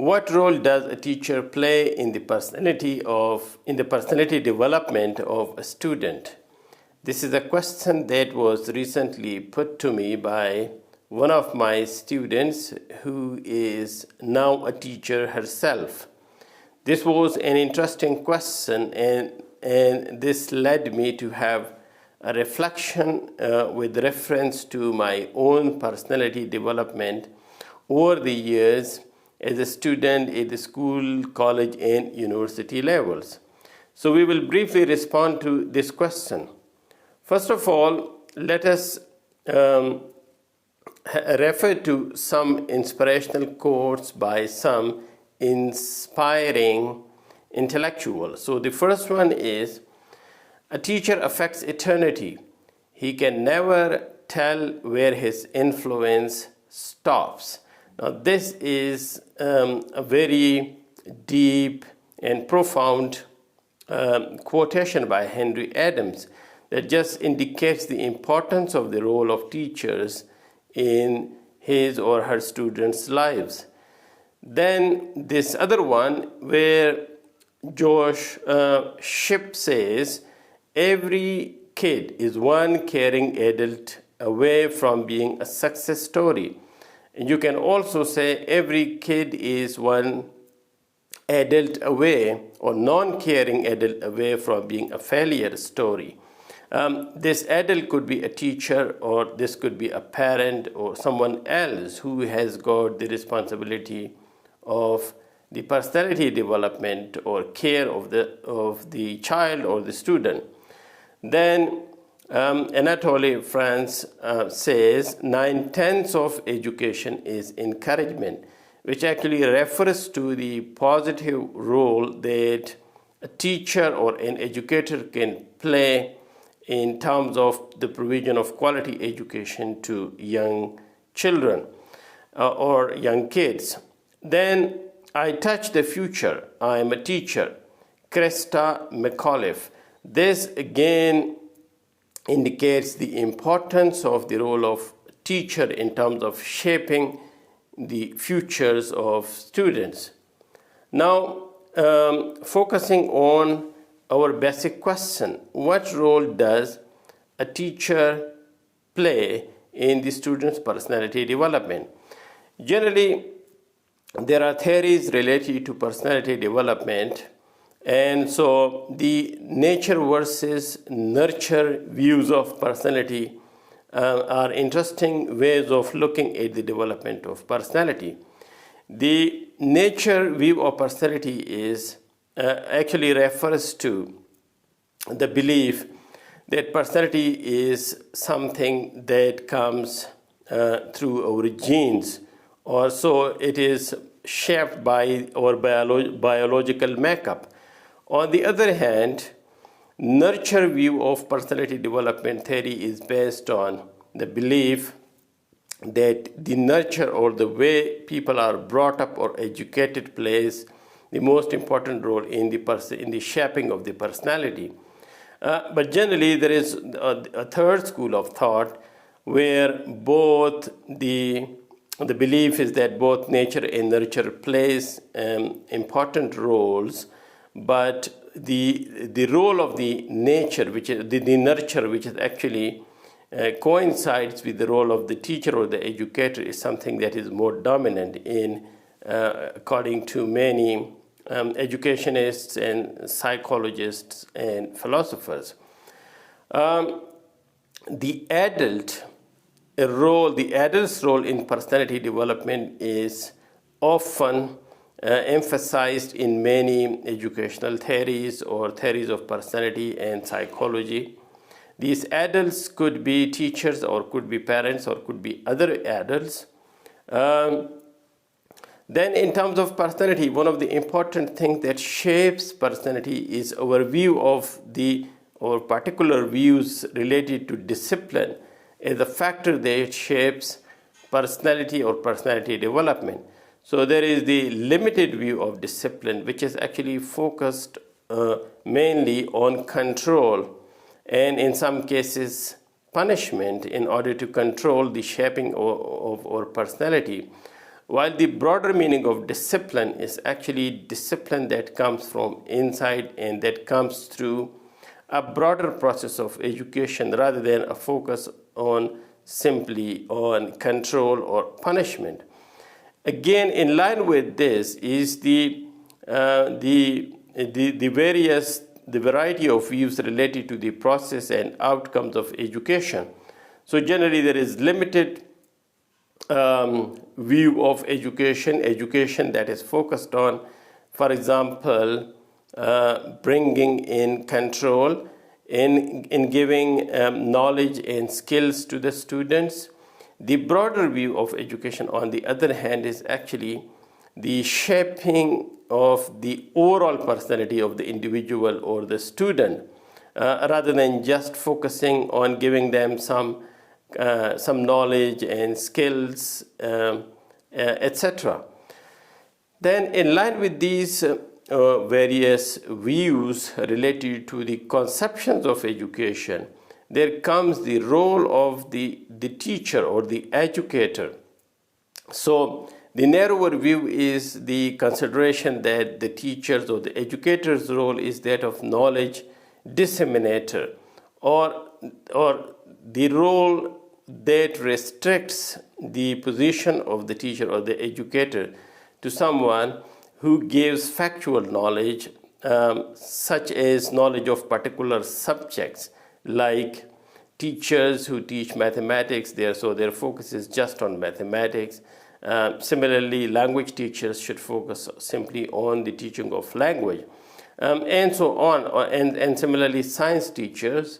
What role does a teacher play in the personality development of a student? This is a question that was recently put to me by one of my students who is now a teacher herself. This was an interesting question, and this led me to have a reflection with reference to my own personality development over the years as a student at the school, college, and university levels. So we will briefly respond to this question. First of all, let us refer to some inspirational quotes by some inspiring intellectuals. So the first one is, "A teacher affects eternity. He can never tell where his influence stops." Now, this is a very deep and profound quotation by Henry Adams that just indicates the importance of the role of teachers in his or her students' lives. Then this other one where Josh Shipp says, "Every kid is one caring adult away from being a success story." And you can also say every kid is one adult away or non-caring adult away from being a failure story. This adult could be a teacher, or this could be a parent or someone else who has got the responsibility of the personality development or care of the child or the student. Then Anatole France says 9/10 of education is encouragement, which actually refers to the positive role that a teacher or an educator can play in terms of the provision of quality education to young children or young kids. Then I touch the future. I am a teacher. Krista McAuliffe. This again indicates the importance of the role of teacher in terms of shaping the futures of students. Now, focusing on our basic question, what role does a teacher play in the student's personality development? Generally, there are theories related to personality development, and so the nature versus nurture views of personality are interesting ways of looking at the development of personality. The nature view of personality is actually refers to the belief that personality is something that comes through our genes, or so it is shaped by our biological makeup. On the other hand, nurture view of personality development theory is based on the belief that the nurture or the way people are brought up or educated plays the most important role in the shaping of the personality. But generally, there is a third school of thought where both the belief is that both nature and nurture plays important roles, but the role of the nature, which is the nurture, which is actually coincides with the role of the teacher or the educator, is something that is more dominant in, according to many educationists and psychologists and philosophers. The adult's role in personality development is often emphasized in many educational theories or theories of personality and psychology. These adults could be teachers or could be parents or could be other adults. Then in terms of personality, one of the important things that shapes personality is our view of our particular views related to discipline as a factor that shapes personality or personality development. So there is the limited view of discipline, which is actually focused mainly on control and in some cases punishment in order to control the shaping of our personality. while the broader meaning of discipline is actually discipline that comes from inside and that comes through a broader process of education rather than a focus on simply on control or punishment. Again, in line with this is the variety of views related to the process and outcomes of education. So generally there is limited view of education that is focused on, for example, bringing in control, in giving knowledge and skills to the students. The broader view of education, on the other hand, is actually the shaping of the overall personality of the individual or the student, rather than just focusing on giving them some knowledge and skills, etc. Then, in line with these various views related to the conceptions of education, there comes the role of the teacher or the educator. So the narrower view is the consideration that the teacher's or the educator's role is that of knowledge disseminator, or the role that restricts the position of the teacher or the educator to someone who gives factual knowledge, such as knowledge of particular subjects, like teachers who teach mathematics, so their focus is just on mathematics. Similarly, language teachers should focus simply on the teaching of language, and so on. And similarly, science teachers'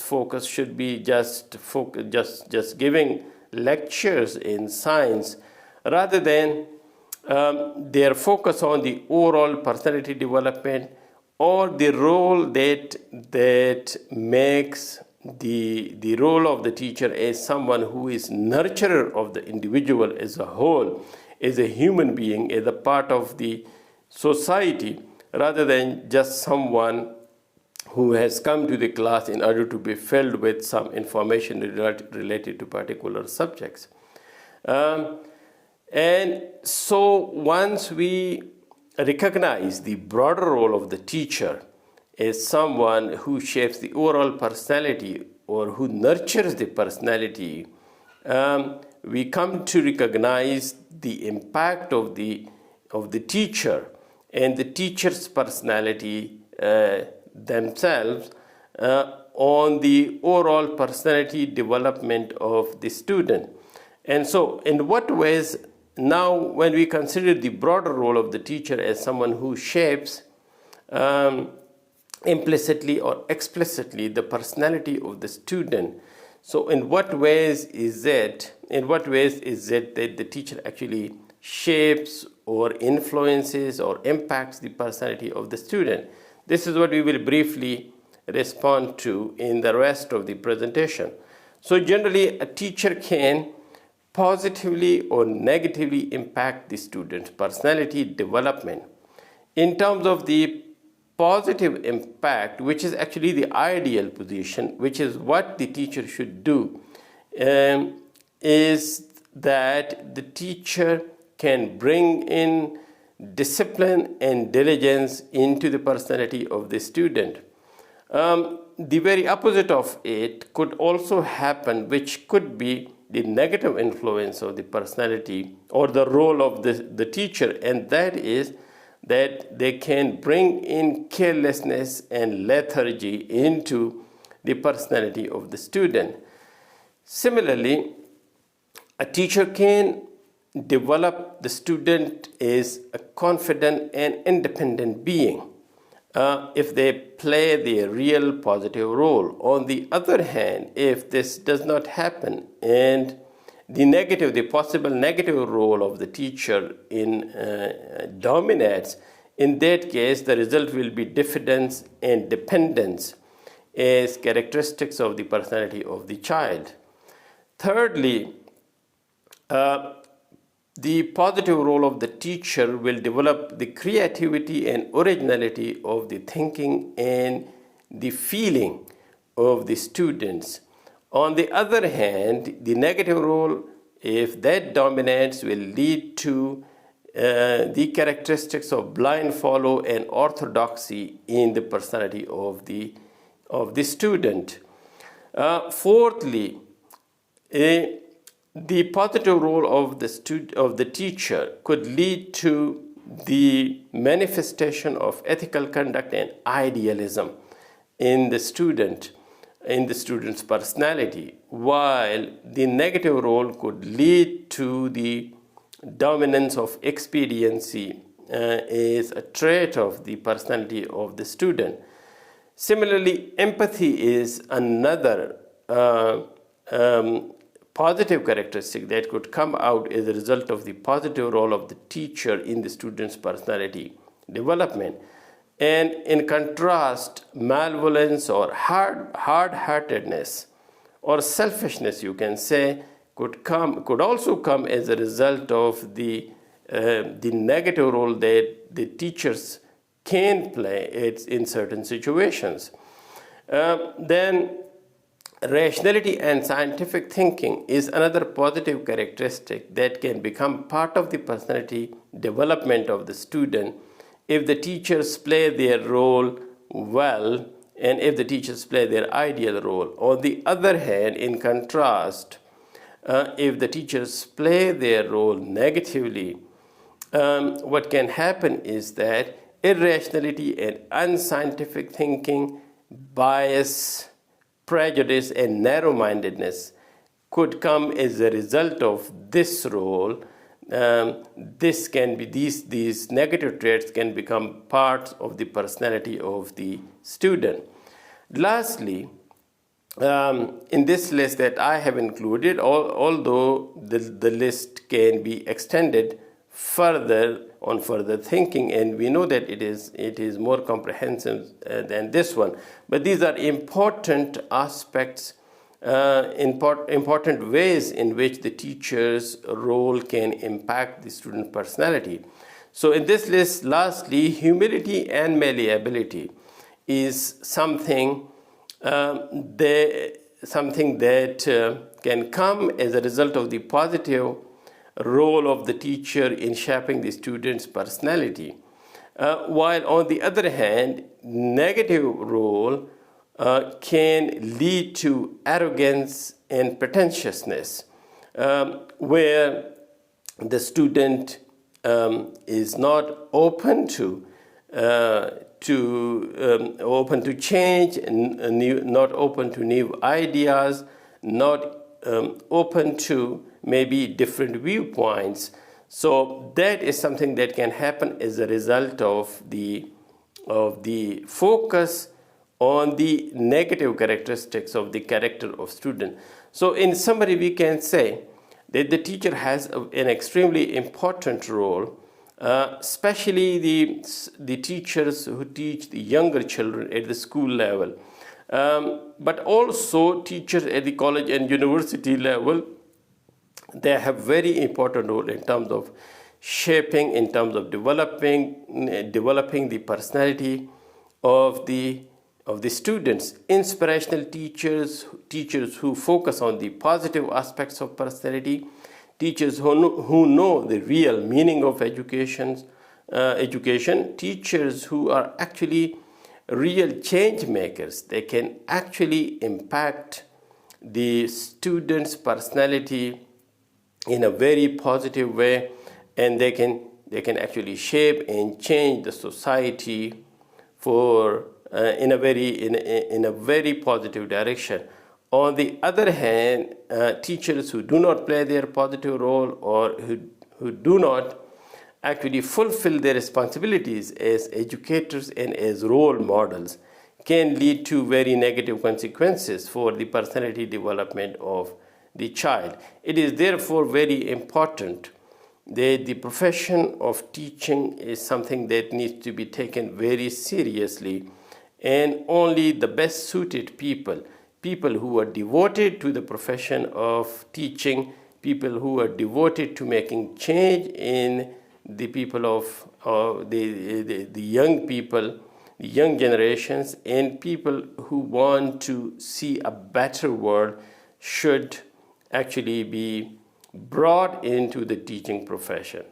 focus should be just giving lectures in science, rather than their focus on the overall personality development, or the role that makes the role of the teacher as someone who is nurturer of the individual as a whole, as a human being, as a part of the society, rather than just someone who has come to the class in order to be filled with some information related to particular subjects. And so once we recognize the broader role of the teacher as someone who shapes the overall personality or who nurtures the personality, we come to recognize the impact of the teacher and the teacher's personality themselves on the overall personality development of the student. And so in what ways, now when we consider the broader role of the teacher as someone who shapes implicitly or explicitly the personality of the student, so in what ways is it that the teacher actually shapes or influences or impacts the personality of the student? This is what we will briefly respond to in the rest of the presentation. So generally, a teacher can positively or negatively impact the student's personality development. In terms of the positive impact, which is actually the ideal position, which is what the teacher should do, is that the teacher can bring in discipline and diligence into the personality of the student. The very opposite of it could also happen, which could be the negative influence of the personality or the role of the teacher, and that is that they can bring in carelessness and lethargy into the personality of the student. Similarly, a teacher can develop the student as a confident and independent being if they play their real positive role. On the other hand, if this does not happen and the possible negative role of the teacher dominates, in that case the result will be diffidence and dependence as characteristics of the personality of the child. Thirdly, the positive role of the teacher will develop the creativity and originality of the thinking and the feeling of the students. On the other hand, the negative role if that dominance will lead to the characteristics of blind follow and orthodoxy in the personality of the student. Fourthly, the positive role of the teacher could lead to the manifestation of ethical conduct and idealism in the student's personality, while the negative role could lead to the dominance of expediency is a trait of the personality of the student. Similarly, empathy is another positive characteristic that could come out as a result of the positive role of the teacher in the student's personality development. And in contrast, malevolence or hard-heartedness or selfishness, you can say, could also come as a result of the negative role that the teachers can play in certain situations. Then rationality and scientific thinking is another positive characteristic that can become part of the personality development of the student if the teachers play their role well and if the teachers play their ideal role. On the other hand, in contrast, if the teachers play their role negatively, what can happen is that irrationality and unscientific thinking, bias, prejudice, and narrow-mindedness could come as a result of this role. These negative traits can become parts of the personality of the student. Lastly, in this list that I have included, although the list can be extended further thinking, and we know that it is more comprehensive than this one, but these are important aspects, important ways in which the teacher's role can impact the student personality. So in this list, lastly, humility and malleability is something that can come as a result of the positive role of the teacher in shaping the student's personality, while on the other hand, negative role can lead to arrogance and pretentiousness, where the student is not open to change, not open to new ideas, not open to maybe different viewpoints. So that is something that can happen as a result of the focus on the negative characteristics of the character of student. So in summary, we can say that the teacher has an extremely important role, especially the teachers who teach the younger children at the school level, but also teachers at the college and university level. They have very important role in terms of shaping, in terms of developing the personality of the students. Inspirational teachers who focus on the positive aspects of personality, teachers who know the real meaning of education, teachers who are actually real change makers. They can actually impact the student's personality in a very positive way, and they can actually shape and change the society for in a very positive direction. On the other hand, teachers who do not play their positive role, or who do not actually fulfill their responsibilities as educators and as role models, can lead to very negative consequences for the personality development of the child. It is therefore very important that the profession of teaching is something that needs to be taken very seriously, and only the best suited people who are devoted to the profession of teaching, people who are devoted to making change in the people of the young people, the young generations, and people who want to see a better world should actually be brought into the teaching profession.